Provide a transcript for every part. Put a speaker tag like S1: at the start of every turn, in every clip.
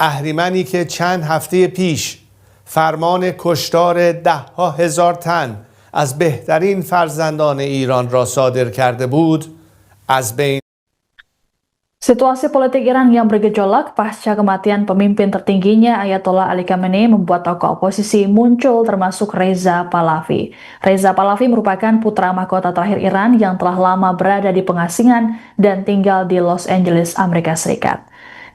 S1: اهریمنی که چند هفته پیش فرمان کشتار ده‌ها هزار تن از بهترین فرزندان Iran را صادر کرده بود از بین.
S2: Situasi politik Iran yang bergejolak pasca kematian pemimpin tertingginya Ayatollah Ali Khamenei membuat tokoh oposisi muncul termasuk Reza Pahlavi. Reza Pahlavi merupakan putra mahkota terakhir Iran yang telah lama berada di pengasingan dan tinggal di Los Angeles, Amerika Serikat.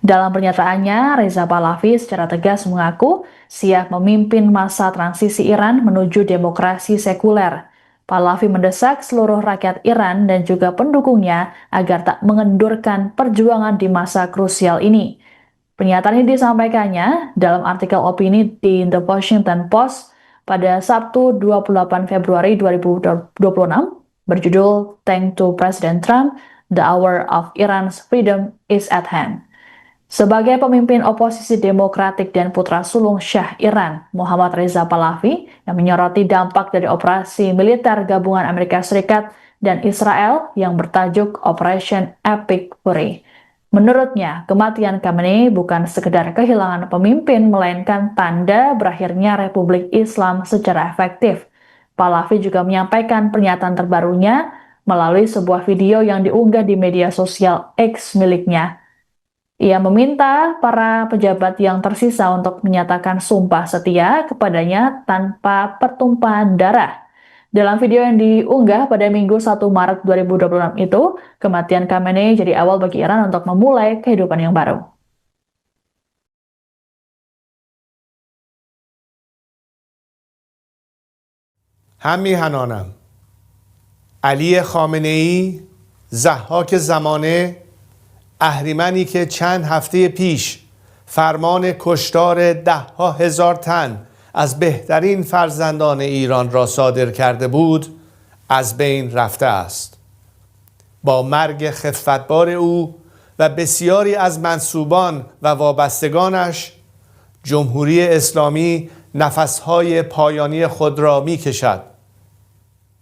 S2: Dalam pernyataannya, Reza Pahlavi secara tegas mengaku siap memimpin masa transisi Iran menuju demokrasi sekuler. Pahlavi mendesak seluruh rakyat Iran dan juga pendukungnya agar tak mengendurkan perjuangan di masa krusial ini. Pernyataan ini disampaikannya dalam artikel opini di The Washington Post pada Sabtu 28 Februari 2026 berjudul Thanks to President Trump, the Hour of Iran's Freedom is at Hand. Sebagai pemimpin oposisi demokratik dan putra sulung Syah Iran, Muhammad Reza Pahlavi, yang menyoroti dampak dari operasi militer gabungan Amerika Serikat dan Israel yang bertajuk Operation Epic Fury. Menurutnya, kematian Khamenei bukan sekedar kehilangan pemimpin, melainkan tanda berakhirnya Republik Islam secara efektif. Pahlavi juga menyampaikan pernyataan terbarunya melalui sebuah video yang diunggah di media sosial X miliknya. Ia meminta para pejabat yang tersisa untuk menyatakan sumpah setia kepadanya tanpa pertumpahan darah. Dalam video yang diunggah pada Minggu 1 Maret 2026 itu, kematian Khamenei jadi awal bagi Iran untuk memulai kehidupan yang baru.
S1: هم میهنانم علی خامنه‌ای ضحاک زمانه، اهریمنی که چند هفته پیش فرمان کشتار ده‌ها هزار تن از بهترین فرزندان ایران را صادر کرده بود از بین رفته است. با مرگ خفتبار او و بسیاری از منسوبان و وابستگانش، جمهوری اسلامی نفسهای پایانی خود را می کشد.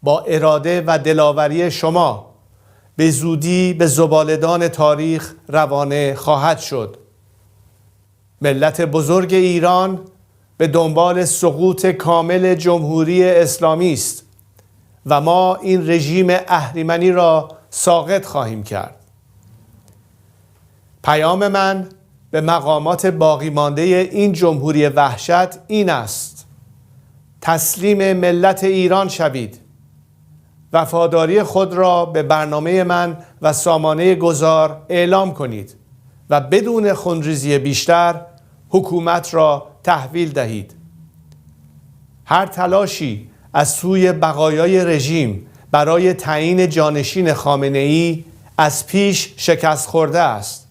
S1: با اراده و دلاوری شما به زودی به زباله‌دان تاریخ روانه خواهد شد. ملت بزرگ ایران به دنبال سقوط کامل جمهوری اسلامی است و ما این رژیم اهریمنی را ساقط خواهیم کرد. پیام من به مقامات باقی مانده این جمهوری وحشت این است: تسلیم ملت ایران شوید. وفاداری خود را به برنامه من و سامانه گذار اعلام کنید و بدون خونریزی بیشتر حکومت را تحویل دهید. هر تلاشی از سوی بقایای رژیم برای تعیین جانشین خامنه‌ای از پیش شکست خورده است.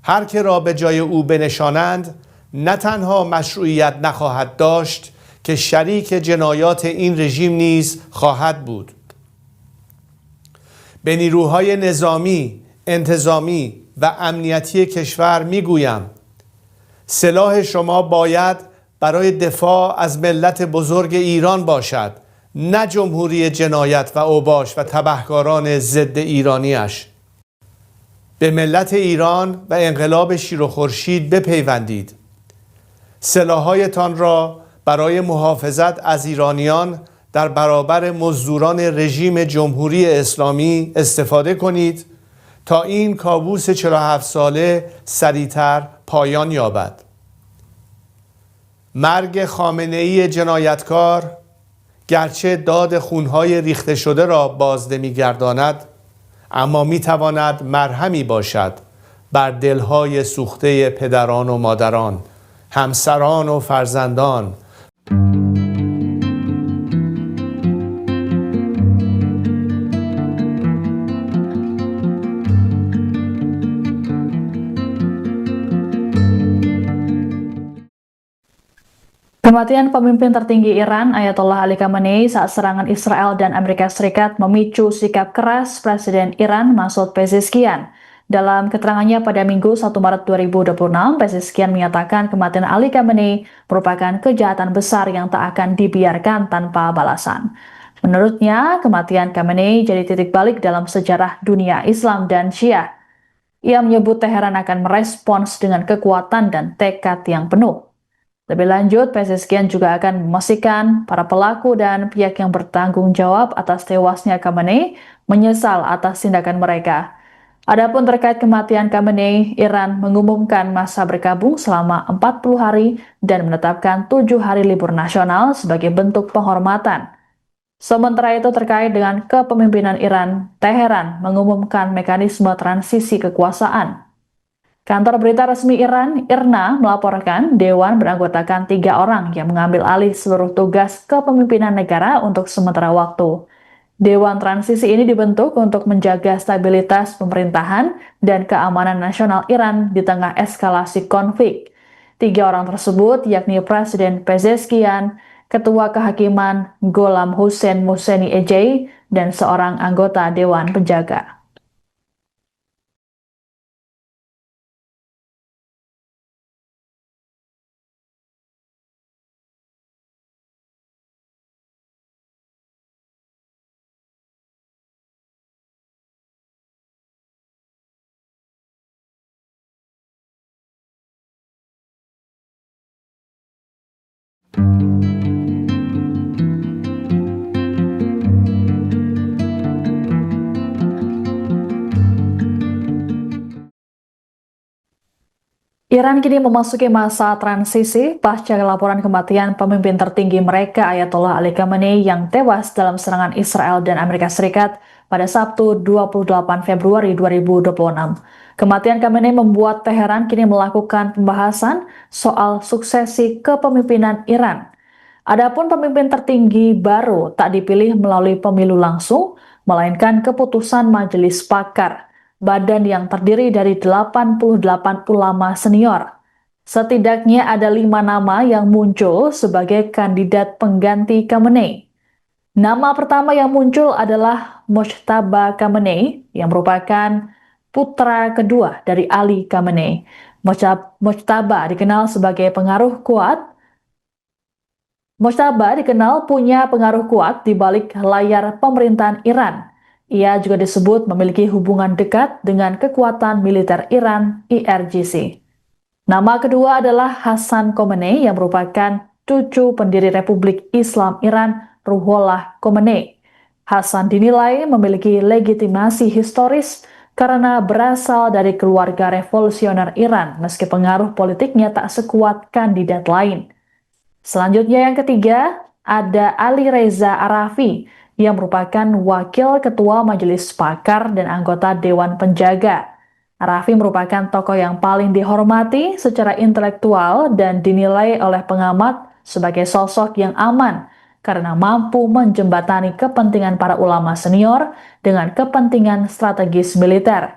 S1: هر که را به جای او بنشانند نه تنها مشروعیت نخواهد داشت که شریک جنایات این رژیم نیز خواهد بود. به نیروهای نظامی، انتظامی و امنیتی کشور میگویم سلاح شما باید برای دفاع از ملت بزرگ ایران باشد، نه جمهوری جنایت و اوباش و تبهکاران ضد ایرانیش. به ملت ایران و انقلاب شیر و خورشید بپیوندید. سلاح‌هایتان را برای محافظت از ایرانیان در برابر مزدوران رژیم جمهوری اسلامی استفاده کنید تا این کابوس 47 ساله سریعتر پایان یابد. مرگ خامنه‌ای جنایتکار گرچه داد خونهای ریخته شده را باز نمی‌گرداند، اما می‌تواند مرهمی باشد بر دلهای سوخته پدران و مادران، همسران و فرزندان.
S2: Kematian pemimpin tertinggi Iran, Ayatollah Ali Khamenei, saat serangan Israel dan Amerika Serikat memicu sikap keras Presiden Iran Masoud Pezeshkian. Dalam keterangannya pada Minggu 1 Maret 2026, Pezeshkian menyatakan kematian Ali Khamenei merupakan kejahatan besar yang tak akan dibiarkan tanpa balasan. Menurutnya, kematian Khamenei jadi titik balik dalam sejarah dunia Islam dan Syiah. Ia menyebut Teheran akan merespons dengan kekuatan dan tekad yang penuh. Lebih lanjut, Pezeshkian juga akan memastikan para pelaku dan pihak yang bertanggung jawab atas tewasnya Khamenei menyesal atas tindakan mereka. Adapun terkait kematian Khamenei, Iran mengumumkan masa berkabung selama 40 hari dan menetapkan 7 hari libur nasional sebagai bentuk penghormatan. Sementara itu terkait dengan kepemimpinan Iran, Teheran mengumumkan mekanisme transisi kekuasaan. Kantor berita resmi Iran, IRNA, melaporkan Dewan beranggotakan 3 orang yang mengambil alih seluruh tugas kepemimpinan negara untuk sementara waktu. Dewan transisi ini dibentuk untuk menjaga stabilitas pemerintahan dan keamanan nasional Iran di tengah eskalasi konflik. 3 orang tersebut yakni Presiden Pezeshkian, Ketua Kehakiman Gholam Hussein Mohseni Ejei, dan seorang anggota Dewan Penjaga. Iran kini memasuki masa transisi pasca laporan kematian pemimpin tertinggi mereka Ayatollah Ali Khamenei yang tewas dalam serangan Israel dan Amerika Serikat pada Sabtu 28 Februari 2026. Kematian Khamenei membuat Teheran kini melakukan pembahasan soal suksesi kepemimpinan Iran. Adapun pemimpin tertinggi baru tak dipilih melalui pemilu langsung, melainkan keputusan Majelis Pakar, badan yang terdiri dari 88 ulama senior. Setidaknya ada 5 nama yang muncul sebagai kandidat pengganti Khamenei. Nama pertama yang muncul adalah Mojtaba Khamenei yang merupakan putra kedua dari Ali Khamenei. Mojtaba dikenal sebagai pengaruh kuat. Mojtaba dikenal punya pengaruh kuat di balik layar pemerintahan Iran. Ia juga disebut memiliki hubungan dekat dengan kekuatan militer Iran, IRGC. Nama kedua adalah Hassan Khamenei yang merupakan cucu pendiri Republik Islam Iran, Ruhollah Khomeini. Hassan dinilai memiliki legitimasi historis karena berasal dari keluarga revolusioner Iran, meski pengaruh politiknya tak sekuat kandidat lain. Selanjutnya yang ketiga, ada Ali Reza Arafi yang merupakan wakil ketua Majelis Pakar dan anggota Dewan Penjaga. Arafi merupakan tokoh yang paling dihormati secara intelektual dan dinilai oleh pengamat sebagai sosok yang aman karena mampu menjembatani kepentingan para ulama senior dengan kepentingan strategis militer.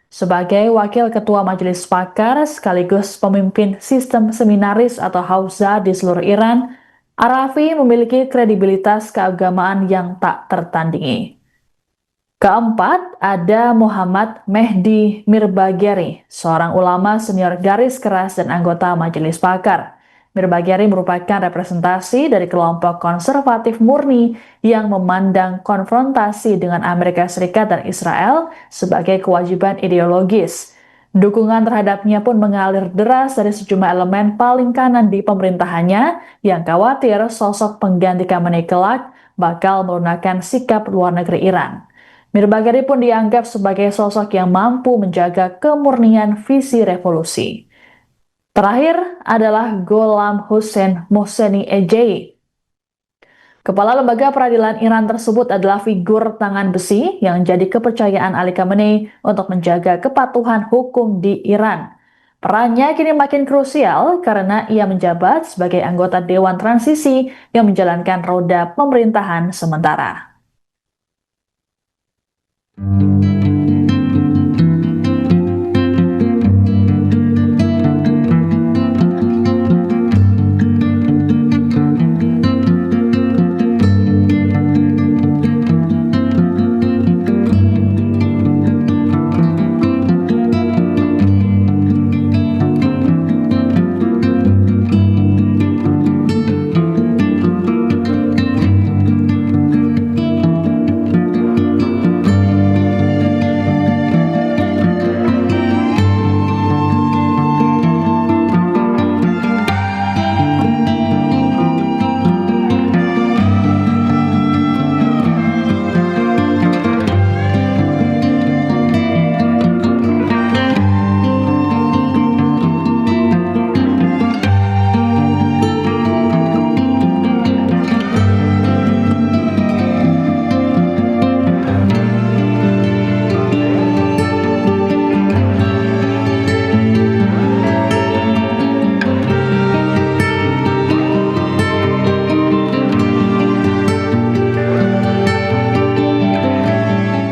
S2: Sebagai wakil ketua Majelis Pakar sekaligus pemimpin sistem seminaris atau Hauza di seluruh Iran, Arafi memiliki kredibilitas keagamaan yang tak tertandingi. Keempat, ada Muhammad Mehdi Mirbagheri, seorang ulama senior garis keras dan anggota Majelis Pakar. Mirbagheri merupakan representasi dari kelompok konservatif murni yang memandang konfrontasi dengan Amerika Serikat dan Israel sebagai kewajiban ideologis. Dukungan terhadapnya pun mengalir deras dari sejumlah elemen paling kanan di pemerintahannya yang khawatir sosok pengganti Khamenei kelak bakal melunakkan sikap luar negeri Iran. Mirbagheri pun dianggap sebagai sosok yang mampu menjaga kemurnian visi revolusi. Terakhir adalah Gholam Hussein Mohseni Ejei. Kepala lembaga peradilan Iran tersebut adalah figur tangan besi yang jadi kepercayaan Ali Khamenei untuk menjaga kepatuhan hukum di Iran. Perannya kini makin krusial karena ia menjabat sebagai anggota Dewan Transisi yang menjalankan roda pemerintahan sementara.